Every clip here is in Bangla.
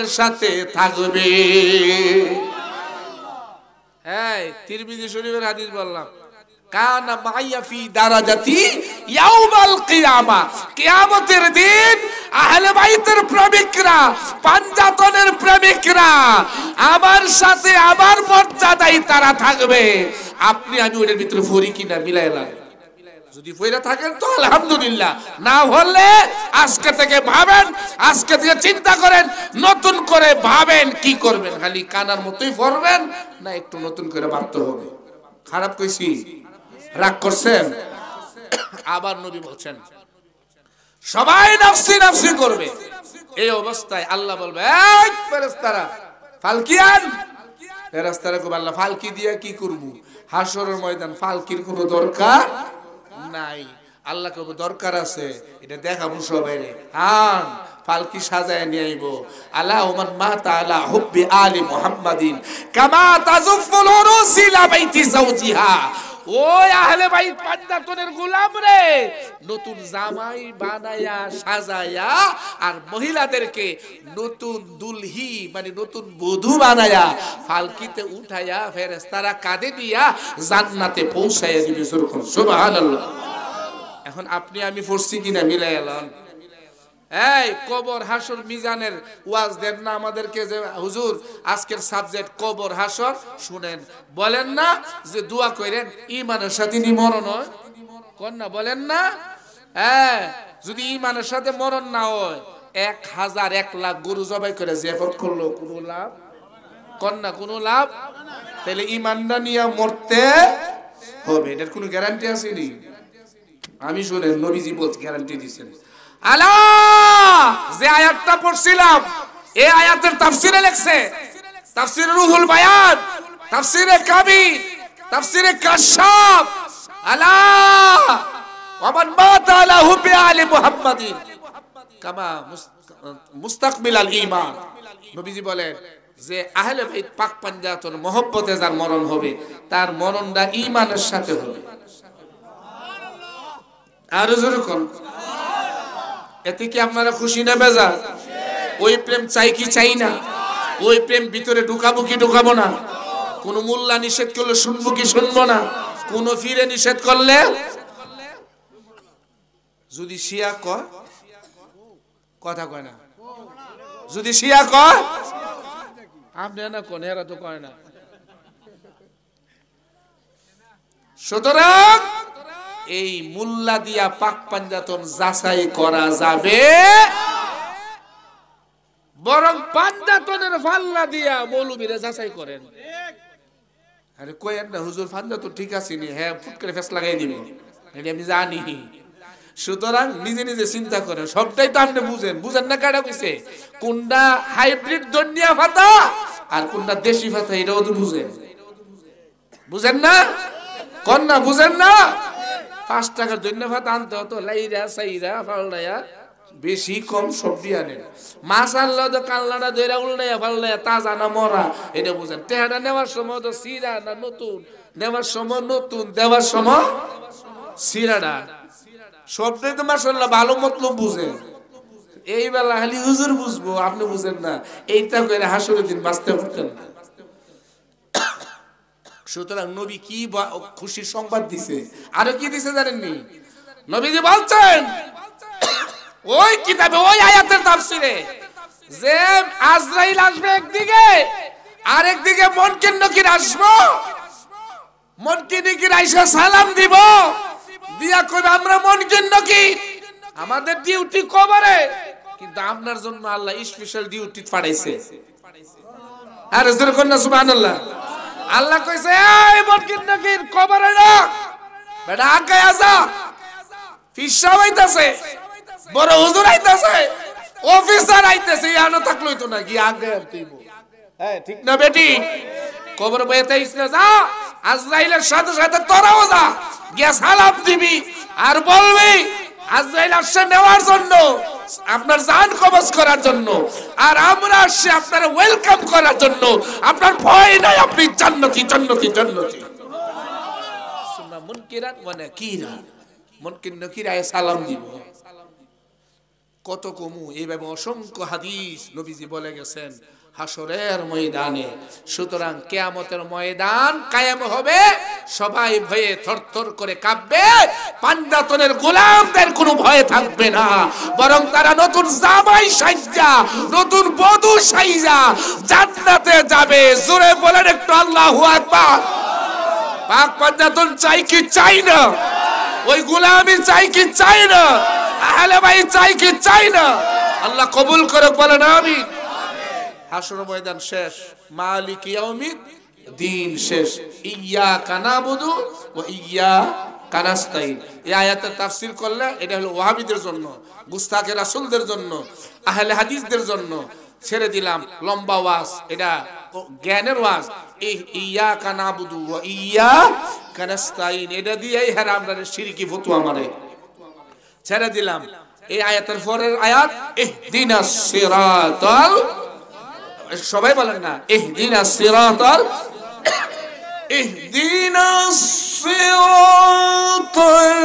সাথে থাকবে। হ্যাঁ, তিরমিজি শরীফের হাদিস বললাম, কানা মাইয়া ফি দারাজাতি ইয়াউমাল কিয়ামা, কিয়ামতের দিন আহলে বাইতের প্রেমিকরা, পাঞ্জাতনের প্রেমিকরা আমার সাথে আমার মর্যাদায় তারা থাকবে। আপনি আমি ওদের ভিতরে ফরি কিনা মিলাইলাম। যদি ফইরা থাকেন তো আলহামদুলিল্লাহ, না হলে আজকে থেকে ভাবেন, আজকে থেকে চিন্তা করেন, নতুন করে ভাবেন কি করবেন। খালি কানার মতোই পড়বেন না একটু নতুন করে ভাবতে হবে। খারাপ কইছি? রাগ করছেন? আবার নবী বলছেন সবাই নফসি নফসি করবে। এই অবস্থায় আল্লাহ বলবে, এই ফেরেশতারা ফালকিয়ান, ফেরেশতারা কো আল্লাহ ফালকি দিয়া কি করব? হাশরের ময়দান ফালকির কোনো দরকার নাই। আল্লাহ কবে দরকার আছে, এটা দেখাবো সবাই। হ্যাঁ, পালকি সাজায় নিয়ে আইব। আলা ওমান মাতা আলা হুব্বি আলি মুহাম্মাদিন কামা তাজুফুল উরুসি লা বাইতি যাওজিহা। ওই আহলে বাইত পাঞ্জাতনের গোলাম রে, নতুন জামাই বানায়া সাজায়া আর মহিলাদেরকে নতুন দুলহি মানে নতুন বধূ বানায়া ফালকিতে উঠায়া ফেরেশতারা কাঁধে দিয়া জান্নাতে পৌঁছায়া দিবে। সুবহানাল্লাহ। এখন আপনি আমি পড়ছি কিনা মিলাই এলাম। এই কবর হাসর মিজানের ওয়াজ দেন না আমাদেরকে, যে হুজুর আজকের সাবজেক্ট কবর হাসর, শুনেন। বলেন না যে দোয়া করেন ঈমানের সাথে মরণ হয়, কোন না বলেন না? হ্যাঁ, যদি ঈমানের সাথে মরণ না হয় 1000 1 লাখ গরু জবাই করে জিয়ারত করলো কোনো লাভ? কোন না কোনো লাভ? তাহলে ঈমানটা নিয়ে মরতে হবে, এটার কোনো গ্যারান্টি আছে নি? আমি শুনেন, নবীজি বলতে গ্যারান্টি দিয়েছেন। আলা যে আয়াতটা পড়ছিলাম, এই আয়াতের তাফসিরে লেখছে, তাফসিরে রুহুল বায়ান, তাফসিরে কাবি, তাফসিরে কাশাফ, আলা ওমান মাতা আলা হুব্বি আলি মুহাম্মাদিন কামা মুস্তাকবিল আল ঈমান। নবীজি বলেন যে আহলে বাইত পাক পাঞ্জাতন মহব্বতে যার মরণ হবে, তার মরণটা ঈমানের সাথে হবে। আর জোরে কোন, এতে কি আপনারা খুশি না বেজার? ওই প্রেম চাই কি চাই না? ওই প্রেম ভিতরে ঢুকাবো কি ঢুকাবো না? কোন মোল্লা নিষেধ করলে শুনবো কি শুনবো না? কোন ফিরে নিষেধ করলে, যদি শিয়া কয় কথা কয় না, যদি শিয়া কয় আপনি না কোন, এরা তো কয় না। সুতরাং এই মুল্লা দিয়া পাক পাঞ্জাতন যাচাই করা যাবে, বরং পাঞ্জাতনের ফাল্লা দিয়া মৌলবীরা যাচাই করেন। আরে কয়েন না হুজুর পাঞ্জাতন ঠিক আছে নি, হ্যাঁ ফুট করে ফেস লাগাই দিবে, এটা আমি জানি। সুতরাং নিজে নিজে চিন্তা করেন, সবটাই তো আপনি বুঝেন। বুঝেন না কাটা কইছে কোনটা হাইব্রিড দন্নিয়া ফাতা আর কোনটা দেশি ফাতা, এটাও তো বুঝেন। বুঝেন না? কোন না বুঝেন না? 5 টাকার জন্য ভাত আনতে হতো, লাইরা সাইরা ফালডায়া বেশি কম সবজি আনেন। মাছ আনলে তো কাল্লাটা ধরে উল্টাইয়া ফালডায়া তাজা না মরা, এটা বুঝেন। টেহাটা নেওয়ার সময় তো সিরা না নতুন, নেওয়ার সময় নতুন, দেওয়ার সময় সিরাটা, সবটাই তো মাশাআল্লাহ ভালো মতলব বুঝেন। এই বেলা খালি হুজুর বুঝবো, আপনি বুঝেন না, এইটা করে হাসরের দিন বাঁচতে পারতেন না। সুতরাং নবী কি খুশির সংবাদ দিছে, আরো কি দিছে জানেননি? নবীজি বলছেন ওই কিতাবে, ওই আয়াতের তাফসিরে, যে আজরাইল আসবে একদিকে, আর একদিকে মুনকির নকির আসবো। মুনকির নকির আইসা সালাম দিব, দিয়া কইবে আমরা মুনকির নকির, আমাদের ডিউটি কবরে, কিন্তু আপনার জন্য আল্লাহ স্পেশাল ডিউটি পাঠাইছে। আর জোরে কোন না সুবহানাল্লাহ। আল্লাহ কইছে এই মুনকির নকির কবরে না, বেটা আগে আসা, ফিসা হইতাছে, বড় হুজুর আইতাছে, অফিসার আইতাছে, ইয়ানো থাকলই তো না, কি আগে আইবো। হ্যাঁ ঠিক না বেটি? কবর বইতে ইসলা যা, আজরাইলের সাথে সাথে তোরাও যা, গিয়া সালাম দিবি আর বলবি আজরাইল আসছে নেওয়ার জন্য, আপনার জান কবজ করার জন্য, আর আমরা আসছি আপনার ওয়েলকাম করার জন্য। আপনার ভয় নাই, আপনি জান্নাতি জান্নাতি জান্নাতি। সুন্নাহ মুনকিরান ওয়া নাকিরা, মুনকির নকির আয় সালাম দিব। কত কমু, এইভাবে অসংখ্য হাদিস নবীজি বলে গেছেন হাসরের ময়দানে। সুতরাং কিয়ামতের ময়দান কায়েম হবে, সবাই ভয়ে থরথর করে কাঁপবে, পাঞ্জাতনের গোলামদের কোনো ভয় থাকবে না, বরং তারা নতুন জামাই সাইজা, নতুন বধূ সাইজা জান্নাতে যাবে। জোরে বলেন একটু আল্লাহু আকবার। পাক পাঞ্জাতন চাই কি চাই না? ওই গোলামি চাই কি চাই না? আহলে বাইত চাই কি চাই না? আল্লাহ কবুল করে বলেন আমিন। হাসর ময়দান শেষ, মালিক ইয়াউমিদ দিন শেষ, ইয়্যাকা নাবুদু ওয়া ইয়্যাকা নাস্তাইন। এই আয়াতের তাফসীর করলে এটা হলো ওয়াহাবিদের জন্য, গুস্তাখে রাসূলদের জন্য, আহলে হাদিসদের জন্য। ছেড়ে দিলাম লম্বা ওয়াজ, এটা জ্ঞানের ওয়াজ। ইয়্যাকা নাবুদু ওয়া ইয়্যাকা নাস্তাইন এটা দিয়েই হারাম রে শিরকি ফতোয়া মারে। ছেড়ে দিলাম এই আয়াতের পরের আয়াত ইহদিনাস সিরাতাল, সবাই বলেন না ইহদিনাস সিরাতাল, ইহদিনাস সিরাতাল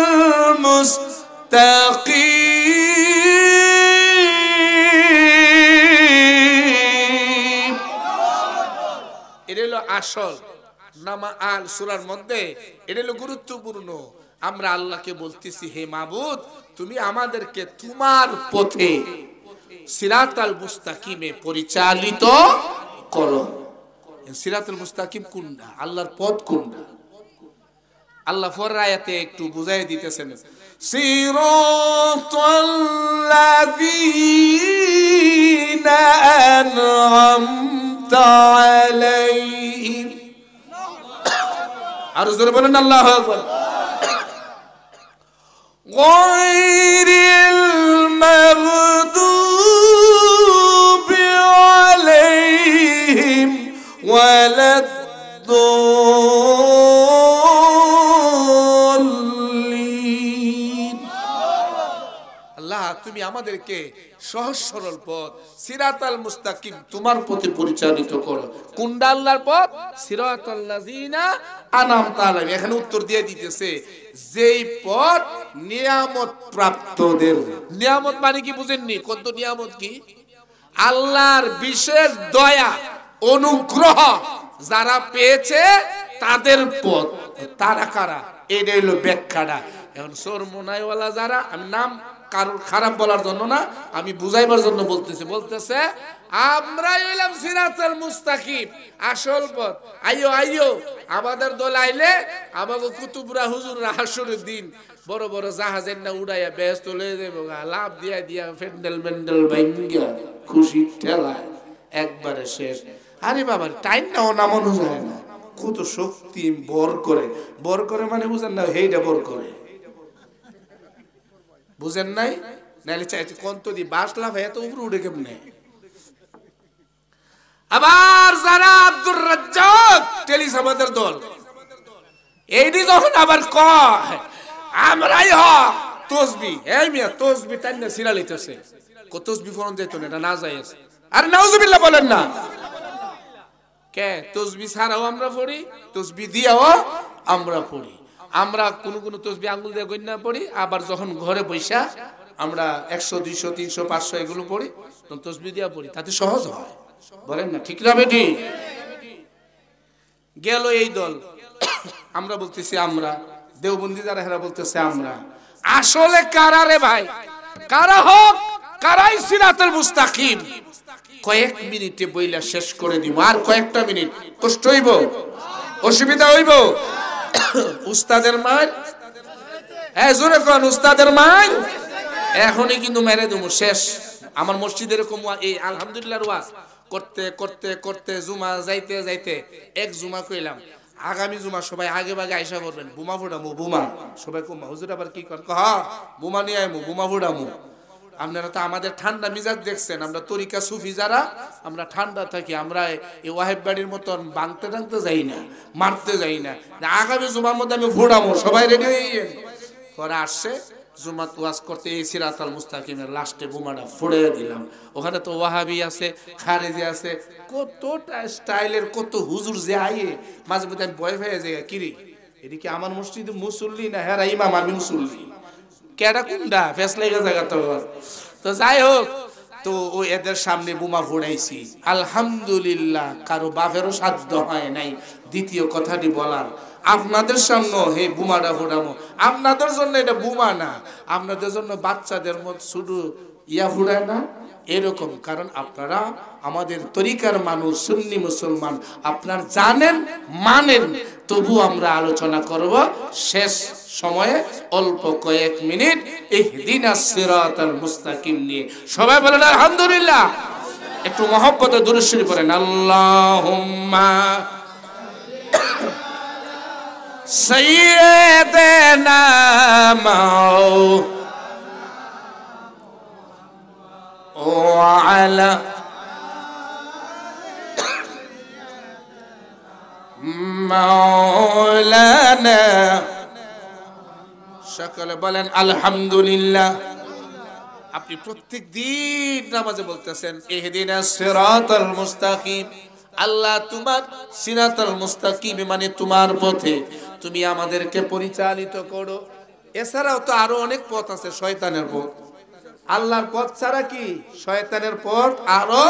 মুস্তাকিম। এটা হলো আসল নামা আল সূরার মধ্যে, এটা হলো গুরুত্বপূর্ণ। আমরা আল্লাহকে বলতেছি, হে মাবুদ তুমি আমাদেরকে তোমার পথে সিরাতাল মুস্তাকিমে পরিচালিত করো। সিরাতুল মুস্তাকিম কোনটা? আল্লাহর পথ কোনটা? আল্লাহ পরের আয়াতে একটু বুঝাই দিতেছেন, সিরাতাল্লাযীনা আন'আমতা আলাইহিম। আর জোরে বলেন আল্লাহু আকবার। গায়রিল মাগদুবি আলাইহিম ওয়ালাদ-দাল্লিন। আল্লাহ তুমি আমাদেরকে সহজ সরল পথ সিরাতাল মুস্তাকিম তোমার পথে পরিচালিত করো। কোনটা আল্লাহর পথ? সিরাতাল্লাযীনা আন'আমতা আলাইহিম। এখানে উত্তর দিয়ে দিতেছে যেই পথ নিয়ামত প্রাপ্তদের। নিয়ামত মানে কি বুঝেননি? কত নিয়ামত কি? আল্লাহর বিশেষ দয়া অনুগ্রহ যারা পেয়েছে তাদের পথ। তারা কারা? এটাই হলো ব্যাখ্যাটা। এখন সরমনাইওয়ালা যারা, আমি নাম কারোর খারাপ বলার জন্য না, আমি বুঝাইবার জন্য বলতেছে আমরাই হইলাম সিরাতাল মুস্তাকিম, আসল পথ। আইয়ো আইয়ো আমাদের দল আইলে আমাকে কুতুবরা হুজুররা হাসরের দিন বড় বড় জাহাজের না উড়াইয়া ব্যস্ত লয়ে যাবো, লাভ দিয়া দিয়া ফেন্ডেল মেন্ডেল ভাঙ্গা খুশি ঠেলায় একবারে শেষ। আরে বাবা টাইম নাও নামানো যায় না, কত শক্তি বর করে। বর করে মানে বুঝেন না, হেইটা বর করে, বুঝেন নাই? নাইলে চাইছে কন্ত দি বাস লাভ এত উপরে উঠে কেমনে। আবার যারা আব্দুর রাজ্জাক টেলিসামাদের দল, এইটি যখন আবার কয় আমরাই হক তসবি, এই মিয়া তসবি টাইম না সিরা লইতেছে, কত তসবি ফোন যেত না, এটা না যায়। আর নাউজুবিল্লাহ বলেন না কে? তসবি ছাড়াও আমরা পড়ি, তসবি দিয়াও আমরা পড়ি। আমরা কোন কোন তসবি আঙ্গুল দিয়ে গণ্যা পড়ি, আবার যখন ঘরে বৈশা আমরা 100 200 300 500 এগুলো পড়ি, তখন তসবি দিয়া পড়ি, তাতে সহজ হয়। বলেন না ঠিক না বেটি? গেল এই দল, আমরা বলতেছি আমরা, দেওবন্দি যারা হেরা বলতেছে আমরা। আসলে কারা রে ভাই? কারা হক? কারাই সিরাতুল মুস্তাকিম? কয়েক মিনিটে বইলা শেষ করে দিব। আর কয়েকটা মিনিট কষ্ট হইব, অসুবিধা হইব। উস্তাদের মার, জোরে কোন উস্তাদের মার এখনই কিন্তু মেরে দেবো, শেষ। আমার মসজিদে এরকম এই আলহামদুলিল্লাহর ওয়াজ করতে করতে করতে জুমা যাইতে যাইতে এক জুমা কইলাম আগামী জুমা সবাই আগে ভাগে আইসা করবেন, বোমা ফুটামু। বোমা সবাই কমা, হুজুর আবার কি কর? বোমা নিয়ে আইমু, বোমা ফুটামু। আপনারা তো আমাদের ঠান্ডা মিজাজ দেখছেন, আমরা তরিকা সুফি যারা, আমরা ঠান্ডা থাকি। আমরা এই ওয়াহেব বাড়ির মতন ভাঙতে টাঙতে যাই না, মারতে যাই না। আগামী জুমার মধ্যে আমি ফুটামু, সবাই রেডি হয়ে গেন। পরে আসছে জুমাত ওয়াজ করতে, এই সিরাতাল মুস্তাকিমের লাস্টে বোমাটা ফুড়ে দিলাম। ওখানে তো ওয়াহাবি আছে, খারেজি আছে, কতটা স্টাইলের কত হুজুর যে আইয়ে, মাঝে মধ্যে আমি ভয় পেয়ে যাই, কিরে এদিকে আমার মসজিদে মুসল্লি না হেরা ইমাম, আমি মুসল্লি, কেডা কোনটা ফেস লেগে জায়গা। তো তো যাই হোক, তো ওই এদের সামনে বোমা ফুড়াইছি, আলহামদুলিল্লাহ কারো বাপেরও সাধ্য হয় নাই দ্বিতীয় কথাটি বলার। আপনাদের সামনে হে বোমাটা ফুটামো, আপনাদের জন্য এটা বোমা না, আপনাদের জন্য বাচ্চাদের মতো শুধু ইয়া ফুড়ায় না এরকম। কারণ আপনারা আমাদের তরিকার মানুষ, সুন্নি মুসলমান, আপনার জানেন মানেন, তবু আমরা আলোচনা করব শেষ সময়ে অল্প কয়েক মিনিট ইহদিনাস সিরাতাল মুস্তাকিম নিয়ে। সবাই বলেন আলহামদুলিল্লাহ। একটু মহব্বতে দুরূদ শরীফ পড়েন, আল্লাহুম্মা সাইয়্যিদানা وعلى مولانا সকলে বলেন আলহামদুলিল্লাহ। আপনি প্রত্যেক দিন নামাজে বলতেছেন ইহদিনাস সিরাতাল মুস্তাকিম, আল্লাহ তোমার সিরাতাল মুস্তাকিম মানে তোমার পথে তুমি আমাদেরকে পরিচালিত করো। এছাড়াও তো আরো অনেক পথ আছে, শয়তানের পথ, আল্লাহর পথ ছাড়া কি শয়তানের পথ আরো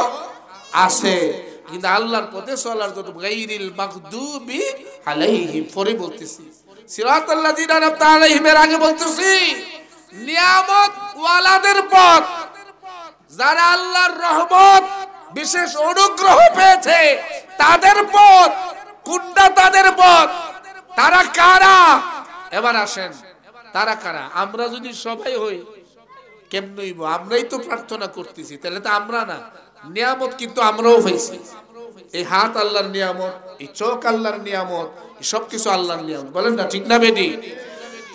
আছে। কিন্তু আল্লাহর পথে চলার জন্য গায়রিল মাগদুবি আলাইহিম পরে বলতেছি, সিরাতাল্লাযিনা আনআমতা আলাইহিম এর আগে বলতেছি নিয়ামত ওয়ালাদের পথ, যারা আল্লাহর রহমত বিশেষ অনুগ্রহ পেয়েছে তাদের পথ। কোনটা তাদের পথ? তারা কারা? এবার আসেন, তারা কারা? আমরা যদি সবাই হই কেমন হইব? আমরাই তো প্রার্থনা করতেছি, তাহলে তো আমরা না। নিয়ামত কিন্তু আমরাও পাইছি। এই হাত আল্লাহর নিয়ামত, এই চোখ আল্লাহর নিয়ামত, এই সব কিছু আল্লাহর নিয়ামত, বলেন না ঠিক না বেটি?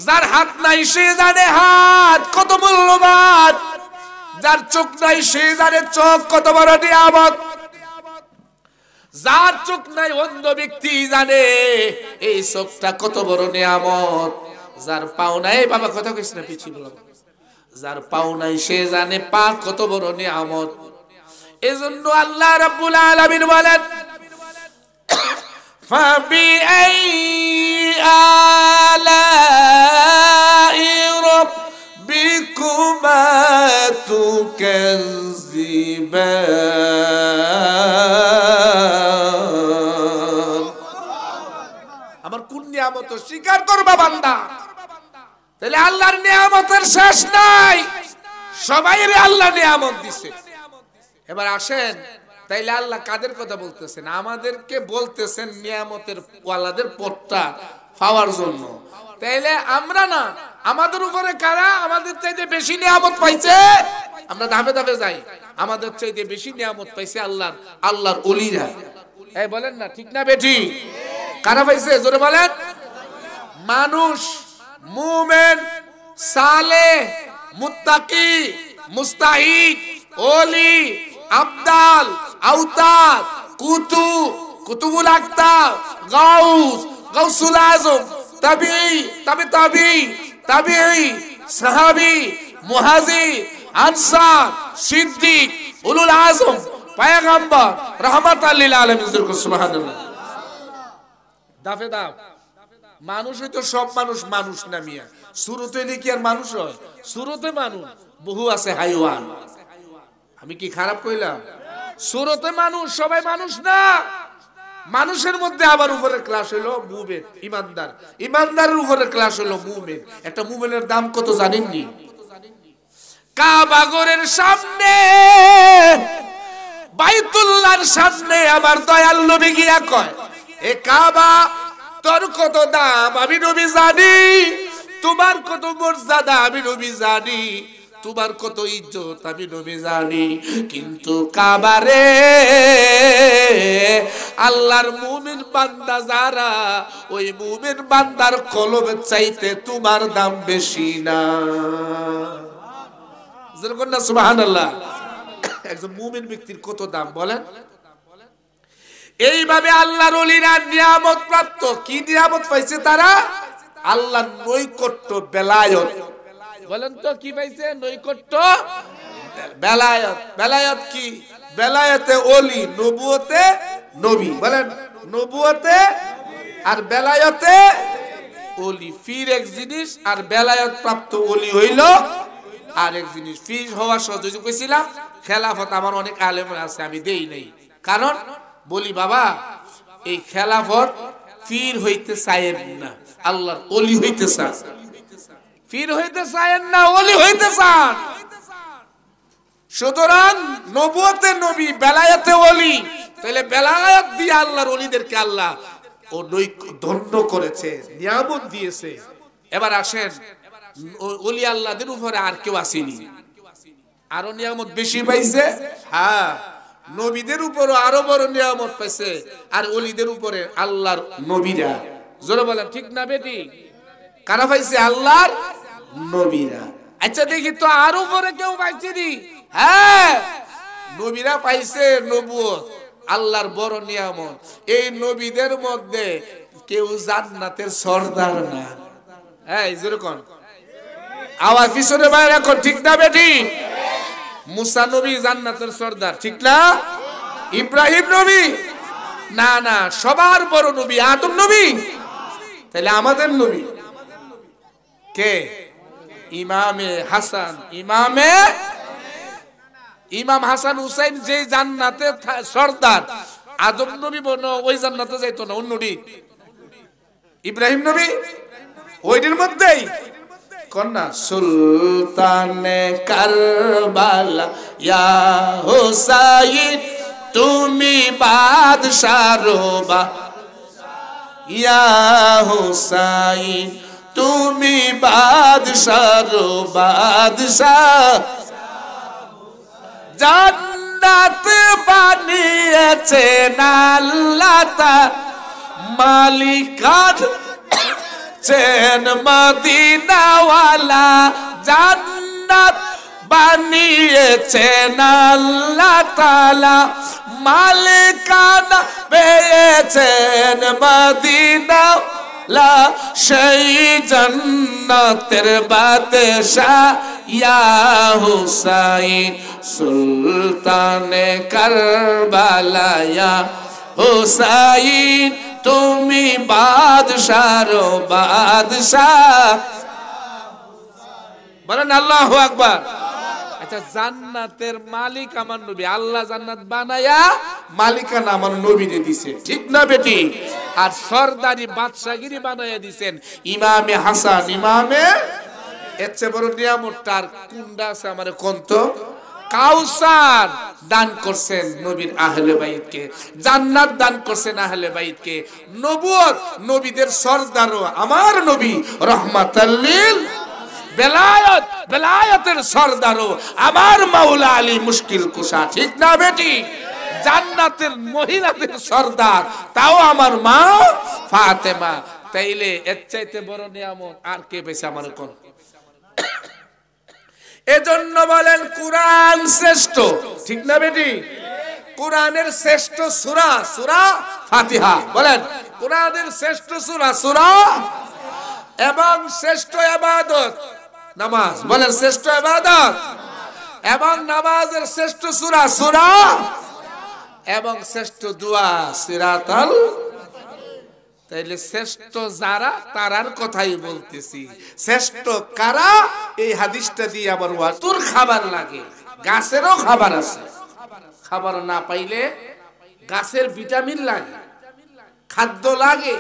যার হাত নাই সে জানে হাত কত মূল্যবান, যার চোখ নাই সে জানে চোখ কত বড় নিয়ামত, যার চোখ নাই অন্ধ ব্যক্তি জানে এই চোখটা কত বড় নিয়ামত, যার পাও নাই, বাবা কথা কইছ না পিছি বলো, যার পাও নাই সে জানে পা কত বড় নিয়ামত। এজন্য আল্লাহ রাব্বুল আলামিন বলেন ফাবিআই আলাই রাব্বিকুমা তুকাযযিবান। আমার কোন নিয়ামত স্বীকার করবা বান্দা? তাহলে আল্লাহর নিয়ামতের শেষ নাই, সবাইরে আল্লাহ নিয়ামত দিছে। এবার আসেন, তাইলে আল্লাহ কাদের কথা বলতেছেন? আমাদেরকে বলতেছেন নিয়ামতের ওয়ালাদের পথটা পাওয়ার জন্য। তাইলে আমরা না, আমাদের উপরে কারা আমাদের চাইতে বেশি নিয়ামত পাইছে? আমরা ধাপে ধাপে যাই, আমাদের চাইতে বেশি নিয়ামত পাইছে আল্লাহর ওলিরা। এই বলেন না ঠিক না বেটি? কারা পাইছে জোরে বলেন? মানুষ, মুমিন, সালেহ, মুত্তাকি, মুস্তাহিদ, ওলি, আবদাল, আওতাদ, কুতুবুল আক্তাব, গাউস, গাউসুল আজম, তাবিঈ, তাবিঈ, সাহাবী, মুহাজির, আনসার, সিদ্দিক, উলুল আজম, পয়গম্বর, রাহমাতাল লিল আলামিন। সুবহানাল্লাহ। দাফে দাফ মানুষই তো সব মানুষ মানুষ না মিয়া। শুরুতে কি আর মানুষ হয়? শুরুতে মানুষ বহু আছে হাইওয়ান। আমি কি খারাপ কইলাম? শুরুতে মানুষ, সবাই মানুষ না। মানুষের মধ্যে আবার উপরের ক্লাস হলো মুমিন, ইমানদার, ইমানদারের উপরের ক্লাস হলো মুমিন। একটা মুমিনের দাম কত জানেননি? কাবা ঘরের সামনে, বাইতুল্লাহর সামনে আমার দয়াল নবী গিয়া কয়, এ কাবা তোর কত দাম আমি নবী জানি, তোমার কত মর্যাদা আমি নবী জানি, তোমার কত ইজ্জত আমি নবী জানি, কিন্তু কাবারে আল্লাহর মুমিন বান্দা যারা, ওই মুমিন বান্দার কলবের চাইতে তোমার দাম বেশি না। যেরকম না সুবহানাল্লাহ। একজন মুমিন ব্যক্তির কত দাম বলেন? এইভাবে আল্লাহর ওলিরা নিয়ামত প্রাপ্ত। কি নিয়ামত পাইছে তারা? আল্লাহর নৈকট্য, বেলায়েত। বলেন তো কি পাইছে? নৈকট্য, বেলায়েত। বেলায়েত কি? বেলায়েতে ওলি, নবুয়তে নবী। বলেন নবুয়তে আর বেলায়েতে ওলি। ফির এক জিনিস, আর বেলায়েত প্রাপ্ত ওলি হইল আরেক জিনিস পীর হওয়া সহজ হয়েছে কইছিলাম খেলাফত আমার অনেক আলেম আছে আমি দেই নাই কারণ বলি বাবা এই খেলাফত পীর হইতে চায়েন না আল্লাহর ওলি হইতে চান পীর হইতে চায়েন না ওলি হইতে চান সুতরাং নবুয়তে নবী বেলায়েতে ওলি তাহলে বেলায়েত দিয়ে আল্লাহর ওলিদেরকে আল্লাহ ও ধন্য করেছে নিয়ামত দিয়েছে এবার আসেন ওলি আল্লাহদের উপরে আর কেউ আসেনি আরো নিয়ামত বেশি পাইছে হ্যাঁ নবীদের উপরও আরো বড় নিয়ামত পাইছে আর ওলিদের উপরে আল্লাহর নবীরা জোরে বলেন ঠিক না বেটি কারা পাইছে আল্লাহর নবীরা আচ্ছা দেখি তো আরো উপরে কেউ পাইছে নি হ্যাঁ নবীরা পাইছে নবুয়ত আল্লাহর বড় নিয়ামত এই নবীদের মধ্যে কেউ জান্নাতের সরদার না এই যেরকম আওয়াজ পিছনে বাইরে এখন ঠিক না বেটি মুসা নবী জান্নাতের সরদার ঠিক না ইব্রাহিম নবী না না সবার বড় নবী আদম নবী তাহলে আমাদের নবী কে ইমামে হাসান ইমাম হাসান হুসাইন যে জান্নাতে সরদার আদম নবী বনো ওই জান্নাতে যাইতো না অন্যটি ইব্রাহিম নবী ওইটির মধ্যেই কন্যা সুলতানে কারবালা ইয়া হুসাইন তুমি বাদশাহ রোবা ইয়া হুসাইন তুমি বাদশাহ বাদশাহ জান্নাত বানিয়েছেন আল্লাহ তাআলা মালিকাত চেন মদিনা ওয়ালা জান্নাত বানিয়েছেন আল্লাহ তাআলা মালিকানা পেয়েছেন মদিনা লা সেই জান্নাতের বাদশা ইয়া হুসাইন সুলতানে কারবালা ইয়া হুসাইন তুমি বাদশার বাদশাহ বলেন আল্লাহু আকবার আচ্ছা জান্নাতের মালিক আমার নবী আল্লাহ জান্নাত বানায়া মালিকানা আমার নবীরে দিয়েছে ঠিক না বেটি আর সরদারি বাদশাগিরি বানায়া দিবেন ইমামে হাসান ইমামে এর চেয়ে বড় নিয়ামতটার কোনটা আছে আমারে কোন তো কাউসার দান করছেন নবীর আহলে বাইতকে জান্নাত দান করছেন আহলে বাইতকে নবুয়ত নবীদের সরদারও আমার নবী রাহমাতাল লিল বেলায়েত বেলায়েতের সরদারও আমার মাওলা আলী মুশকিল কুশা ঠিক না বেটি জান্নাতের মহিলাদের সরদার তাও আমার মা ফাতেমা তাইলে এর চাইতে বড় নিয়ামত আর কে পেয়েছে আমার কোন এজন্য বলেন কুরআন শ্রেষ্ঠ ঠিক না বেটি কুরআনের শ্রেষ্ঠ সূরা সূরা ফাতিহা বলেন কুরআনের শ্রেষ্ঠ সূরা সূরা এবং শ্রেষ্ঠ ইবাদত নামাজ বলেন শ্রেষ্ঠ ইবাদত এবং নামাজের শ্রেষ্ঠ সূরা সূরা এবং শ্রেষ্ঠ দোয়া সিরাতাল তাইলে শ্রেষ্ঠ যারা তারার কথাই বলতেছি শ্রেষ্ঠ কারা এই হাদিসটা দিয়ে আবার তোর খাবার লাগে গাছেরও খাবার আছে খাবার না পাইলে গাছের ভিটামিন লাগে খাদ্য লাগে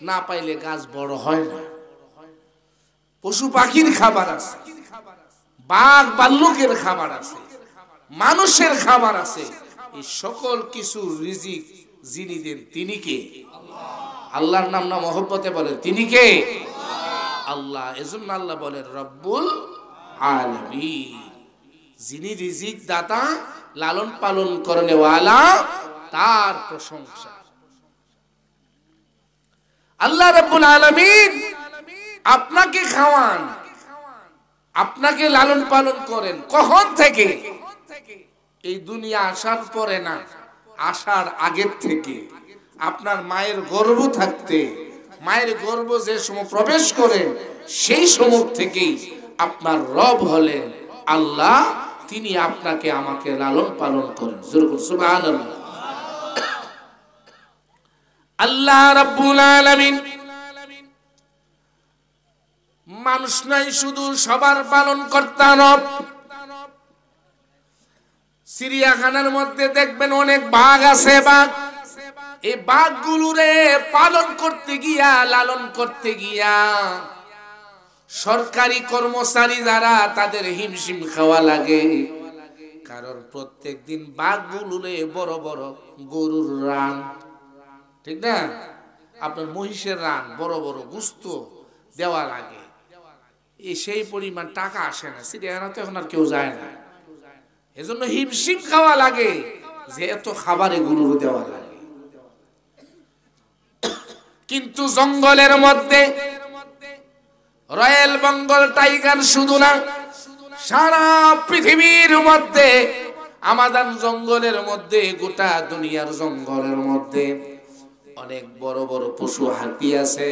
না পাইলে গাছ বড় হয় না পশু পাখির খাবার আছে বাঘ ভাল্লুকের খাবার আছে মানুষের খাবার আছে এই সকল কিছু রিজিক যিনি দেন তিনি কে আল্লাহর নাম না মহব্বতে বলেন তিনি কে আল্লাহ এজন্য আল্লাহ বলেন রব্বুল আলামিন যিনি রিজিক দাতা লালন পালন করনে ওয়ালা তার প্রশংসা আল্লাহ রব্বুল আলামিন আপনাকে খাওয়ান আপনাকে লালন পালন করেন কখন থেকে এই দুনিয়া আসার পরে না আসার আগের থেকে আপনার মায়ের গর্ভ থাকতে মায়ের গর্ভ যে সময় প্রবেশ করেন সেই সময় থেকেই আপনার রব হলেন আল্লাহ তিনি আপনাকে আমাকে লালন পালন করেন সুবহানাল্লাহ আল্লাহ রাব্বুল আলামিন মানুষ নাই শুধু, সবার পালন কর্তা রব। চিড়িয়াখানার মধ্যে দেখবেন অনেক বাঘ আছে, বাঘ। এই বাঘগুলোরে পালন করতে গিয়া, লালন করতে গিয়া সরকারি কর্মচারী যারা, তাদের হিমশিম খাওয়া লাগে। কারণ প্রত্যেক দিন বাঘগুলোরে বড় বড় গরুর রান, ঠিক না, আপনার মহিষের রান, বড় বড় গোস্ত দেওয়া লাগে। সেই পরিমাণ টাকা আসে না, চিড়িয়াখানা তো এখন আর কেউ যায় না। এজন্য হিমশিম খাওয়া লাগে যে এত খাবারে গরুর দেওয়া লাগে। কিন্তু জঙ্গলের মধ্যে রয়্যাল বেঙ্গল টাইগার শুধু না, সারা পৃথিবীর মধ্যে আমাজন জঙ্গলের মধ্যে, গোটা দুনিয়ার জঙ্গলের মধ্যে অনেক বড় বড় পশু হাতি আছে,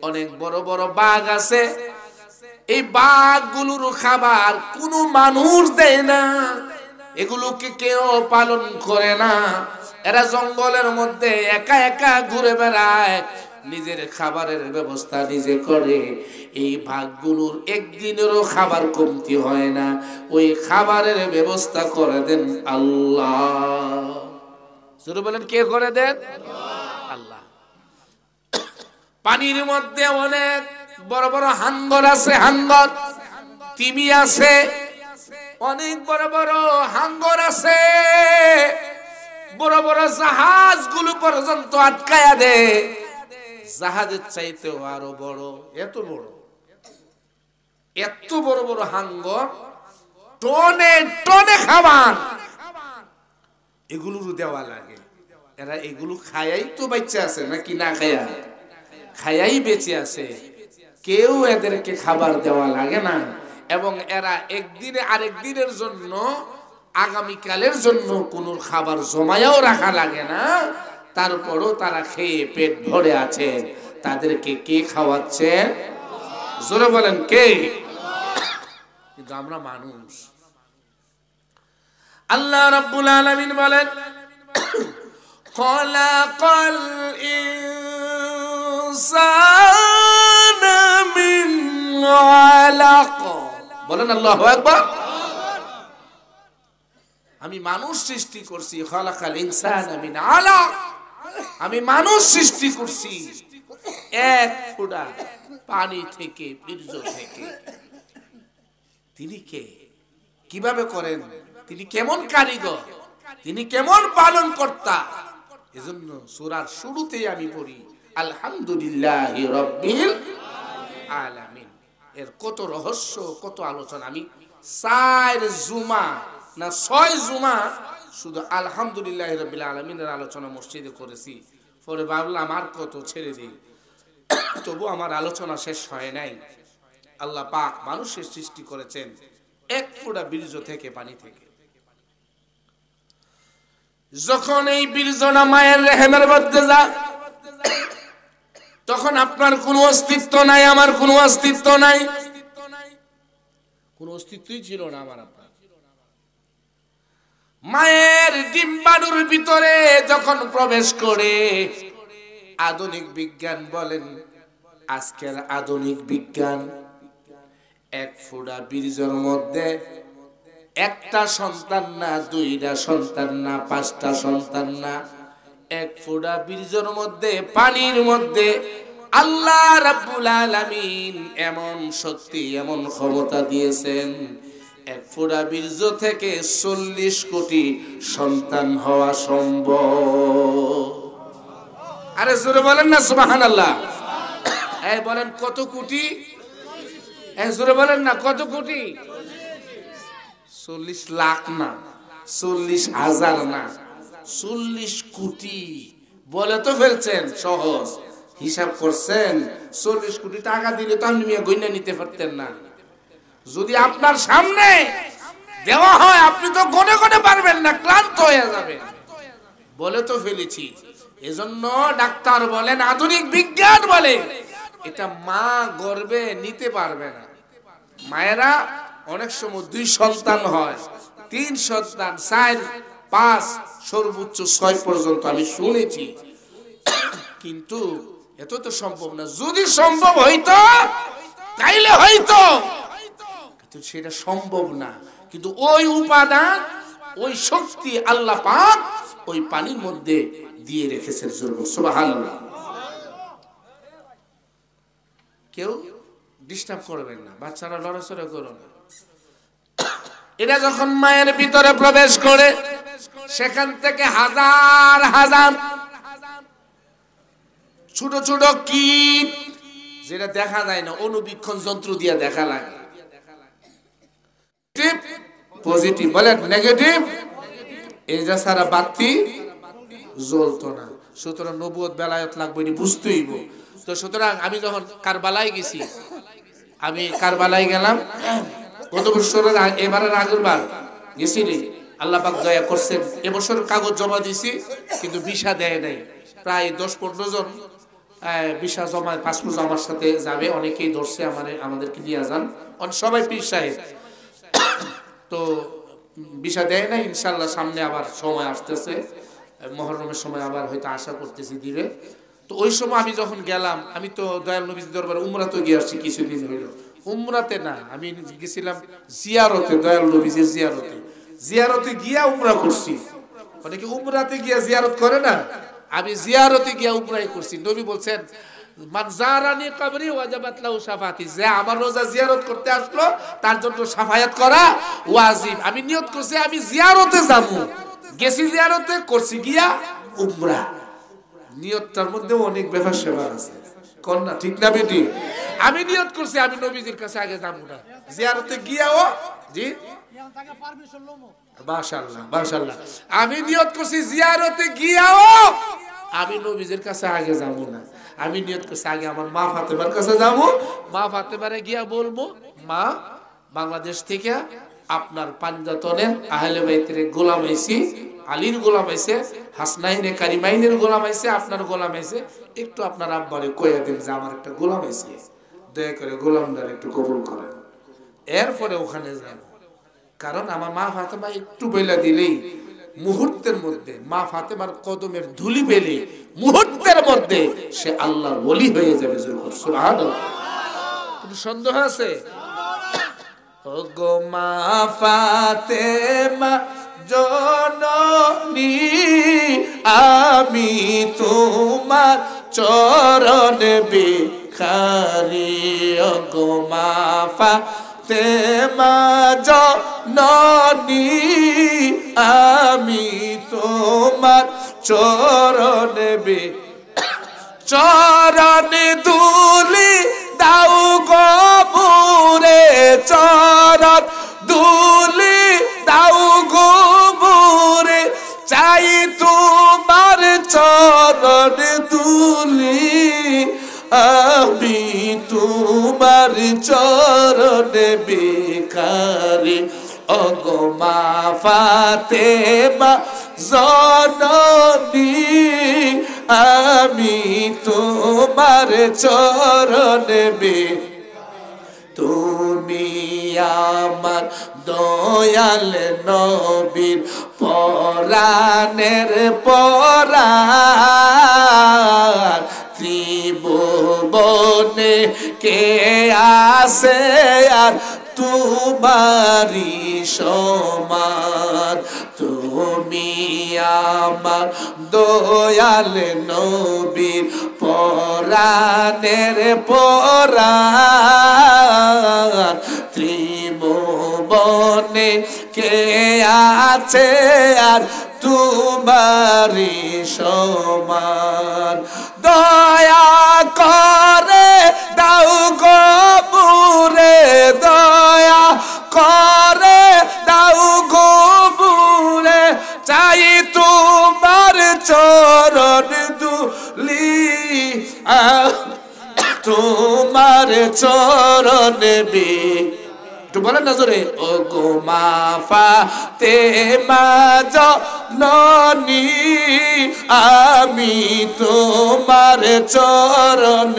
অনেক বড় বড় বাঘ আছে। এই বাঘগুলোর খাবার কোনো মানুষ দেয় না, এগুলোকে কেউ পালন করে না। এরা জঙ্গলের মধ্যে একা একা ঘুরে বেড়ায়, নিজের খাবারের ব্যবস্থা নিজে করে। এই বাঘগুলোর একদিনেরও খাবার কমতি হয় না, ওই খাবারের ব্যবস্থা করে দেন আল্লাহ। শুরু বলেন, কে করে দেন? আল্লাহ। পানির মধ্যে অনেক বড় বড় হাঙ্গর আছে, হাঙ্গর, তিমি আছে, অনেক বড় বড় হাঙ্গর আছে। বড় বড় জাহাজগুলো পর্যন্ত আটকায়া দেয়, জাহাজের চাইতেও আরো বড়, এত বড়, এত বড় বড় হাঙ্গর, টনে টনে খাবার এগুলোর দেওয়া লাগে। এরা এগুলো খায়াই তো বেঁচে আছে, নাকি না খায়া? খায়াই বেঁচে আছে, কেউ এদেরকে খাবার দেওয়া লাগে না। এবং এরা একদিনে আরেক দিনের জন্য, আগামীকালের জন্য কোনো খাবার জমায়াও রাখা লাগে না। তারপরও তারা খেয়ে পেট ভরে আছে। তাদেরকে কে খাওয়াচ্ছে? জোরে বলেন, কে? কিন্তু আমরা মানুষ। আল্লাহ রাব্বুল আলামিন বলেন, খলাকাল ইনসানা মিন আলাক। বলেন আল্লাহু আকবার। আমি মানুষ সৃষ্টি করছি, খলাকাল ইনসানা মিন আলাক, আমি মানুষ সৃষ্টি করছি এক ফোঁটা পানি থেকে, বীর্য থেকে। তিনি কে? কিভাবে করেন? তিনি কেমন কারিগর? তিনি কেমন পালন কর্তা? এজন্য সূরার শুরুতেই আমি পড়ি আলহামদুলিল্লাহি রাব্বিল আলামিন। এর কত রহস্য, কত আলোচনা। আমি 4 জুমা না 6 জুমা শুধু আলহামদুলিল্লাহি রাব্বিল আলামিনের আলোচনা মসজিদে করেছি। পরে ভাবলাম আর কত ছেড়ে দিই, তবু আমার আলোচনা শেষ হয় নাই। আল্লাহ পাক মানুষের সৃষ্টি করেছেন এক ফোঁটা বীর্য থেকে, পানি থেকে। যখন এই বীর্যটা মায়ের রেহেমের মধ্যে যায়, তখন আপনার কোনো অস্তিত্ব নাই, আমার কোনো অস্তিত্ব নাই, কোনো অস্তিত্বই ছিল না আমার আপনার। মায়ের ডিম্বাণুর ভিতরে যখন প্রবেশ করে, আধুনিক বিজ্ঞান বলেন, আজকের আধুনিক বিজ্ঞান, এক ফোঁটা বীর্যের মধ্যে একটা সন্তান না, 2টা সন্তান না, 5টা সন্তান না, এক ফোঁটা বীর্যের মধ্যে, পানির মধ্যে আল্লাহ রাব্বুল আলামিন এমন শক্তি, এমন ক্ষমতা দিয়েছেন, এক ফোঁটা বীর্য থেকে 40 কোটি সন্তান হওয়া সম্ভব। আরে জোরে বলেন না সুবহানাল্লাহ। এই বলেন কত কোটি? জোরে বলেন না, কত কোটি? 40 লাখ না, 40,000 না, 40 কোটি। বলে তো ফেলছেন, সহজ হিসাব করছেন। 40 কোটি টাকা দিলে তো আপনি গইনা নিতে পারতেন না। যদি আপনার সামনে দেওয়া হয়, আপনি তো গনে গনে পারবেন না, ক্লান্ত হয়ে যাবেন। বলে তো ফেলেছি। এজন্য ডাক্তার বলেন, আধুনিক বিজ্ঞান বলে, এটা মা গর্ভে নিতে পারবে না। মায়েরা অনেক সময় 2 সন্তান হয়, 3 সন্তান, 4, 5, সর্বোচ্চ 6 পর্যন্ত আমি শুনেছি। কিন্তু এত তো সম্ভব না। যদি সম্ভব হইতো তাইলে হয়তো, কিন্তু সেটা সম্ভব না। কিন্তু ওই উপাদান, ওই শক্তি আল্লাহ পাক ওই পানির মধ্যে দিয়ে রেখেছেন। সুবহানাল্লাহ। কেউ ডিস্টার্ব করবেন না, বাচ্চারা লড়াচড়া করো না। এটা যখন মায়ের ভিতরে প্রবেশ করে, সেখান থেকে হাজার হাজার ছোট ছোট কীট, যেটা দেখা যায় না, অনুবীক্ষণ যন্ত্র দিয়ে দেখা লাগে। পজিটিভ বলেন নেগেটিভ, এটা ছাড়া বাতি জ্বলতো না। সুতরাং নবুয়ত বেলায়েত লাগবে, এটি বুঝতেই। তো সুতরাং আমি যখন কারবালায় গেছি, আমি কারবালায় গেলাম গত বছরের, এবারের আগের বার গেছি। আল্লাহ পাক দয়া করছেন, এবছর কাগজ জমা দিছি, কিন্তু ভিসা দেয় নাই। প্রায় 10-15 জন ভিসা জমা, পাসপোর্ট আমার সাথে যাবে, অনেকেই ধরছে আমাদেরকে নিয়ে যান, সবাই পীর সাহেব। তো ভিসা দেয় নাই, ইনশাল্লাহ সামনে আবার সময় আসতেছে, মুহররমের সময় আবার হয়তো আশা করতেছি দিবে। তো ওই সময় আমি যখন গেলাম, আমি তো দয়াল নবীর দরবারে উমরাতে গিয়ে আসছি কিছুদিন হইল। উমরাতে না, আমি গেছিলাম জিয়ারতে, দয়াল নবীর জিয়ারতে। জিয়ারতে গিয়া উমরা করছি। অনেকে উমরাতে গিয়া জিয়ারত করে না, আমি জিয়ারতে গিয়া উমরাই করছি। নবী বলছেন, মান জারানি কবরি ওয়াজাবাত লাহু শাফাআতি, যে আমার রোজা জিয়ারত করতে আসলো তার জন্য শাফায়াত করা ওয়াজিব। আমি নিয়ত করছি আমি জিয়ারতে যাব, গেছি জিয়ারতে, করছি গিয়া উমরা। নিয়তটার মধ্যে অনেক ব্যাপার সেবা আছে, কোন না ঠিক না বেটি? আমি নিয়ত করছি আমি নবীজির কাছে আগে যাবো না, জিয়ারতে গিয়াও জি মাশাআল্লাহ মাশাআল্লাহ, আমি নিয়ত করছি জিয়ারতে গিয়াও আমি নবীজির কাছে আগে যাবো না। আমি নিয়ত করছি আগে আমার মা ফাতেমার কাছে যাবো, মা ফাতেমারে গিয়া বলবো, মা বাংলাদেশ থেকে আপনার পাঞ্জাতনের আহলে বাইতের গোলাম হইছি, আলীর গোলাম হইছে, হাসনাইনে কারিমাইনের গোলাম হইছে, আপনার গোলাম হইছে, একটু আপনার আব্বারে কইয়া দিন যে আমার একটা গোলাম হইছে, দয়া করে গোলামদার একটু কবুল করেন। এরপরে ওখানে যাব, কারণ আমার মা ফাতেমা একটু বইলা দিলেই মুহূর্তের মধ্যে, মা ফাতেমার কদমের ধুলি পেলে মুহূর্তের মধ্যে সে আল্লাহর ওলি হয়ে যাবে। সুবহানাল্লাহ। কোনো সন্দেহ আছে? ও গো মা ফাতেমা জননী, আমি তোমার চরণ ভিখারি। ও গো মা ফাতেমা জননী, আমি তোমার চরণ চরণ দুলি দাও গোবরে, চরণ দুলি দাও গোবরে, চাই তোমার চরণ দুলি, আমি তোমার চরণ ভিখারি। ও গো মা ফাতেমা জননী, আমি তোমার চরণ তুমি আমার দয়াল নবীর পরাণের পরাণ, ত্রিভুবনে কে আসে আর তোমারি সমান। তুমি আমার দয়াল নবীর পরাণের পরাণ, ত্রিভুবনে কে আছে আর তোমারি সমান। দয়া করে দাও গোবরে, দয়া করে দাও গোবরে, চাই তোমার চরণ দুলি, তোমার চরণ একটু বলেন না জোরে। ও গো মা ফাতেমা জননী, আমি তোমার চরণ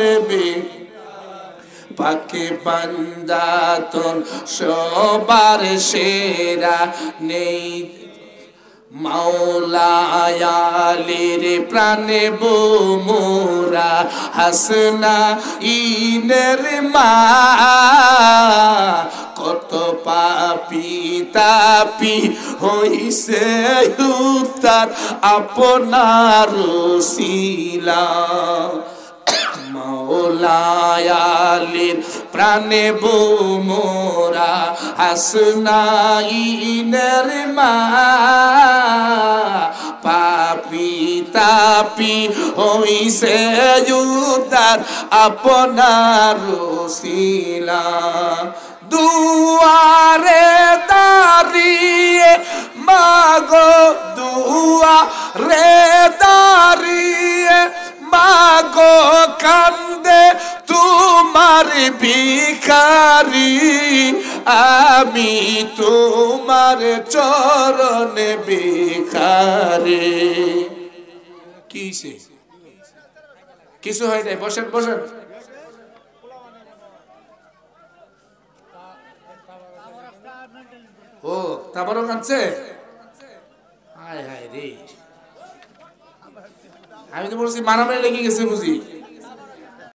পাকে বান্দাতন সবার সেরা, নেই মাওলায়ালির প্রাণে বোমোরা হাসনা ইনের মা কত পাপি তাপি হইছে উত্তর আপনার শিলা মাওলায়ালির প্রাণে বোমোরা হাসনাইনের মা পাপি তাপি হইছে উদ্ধার আপনার শিলা দুয়ারে দাঁড়িয়ে মাগো দুয়ারে দাঁড়িয়ে মাগো কান্দে তোমার ভিখারি আমি তোমার চরণে ভিখারি কিসে কিছু হয় নাই বসেন বসেন ও তাবারক আনছে হায় হায় রে আমি তো বলছি মারামারি লেগে গেছে বুঝি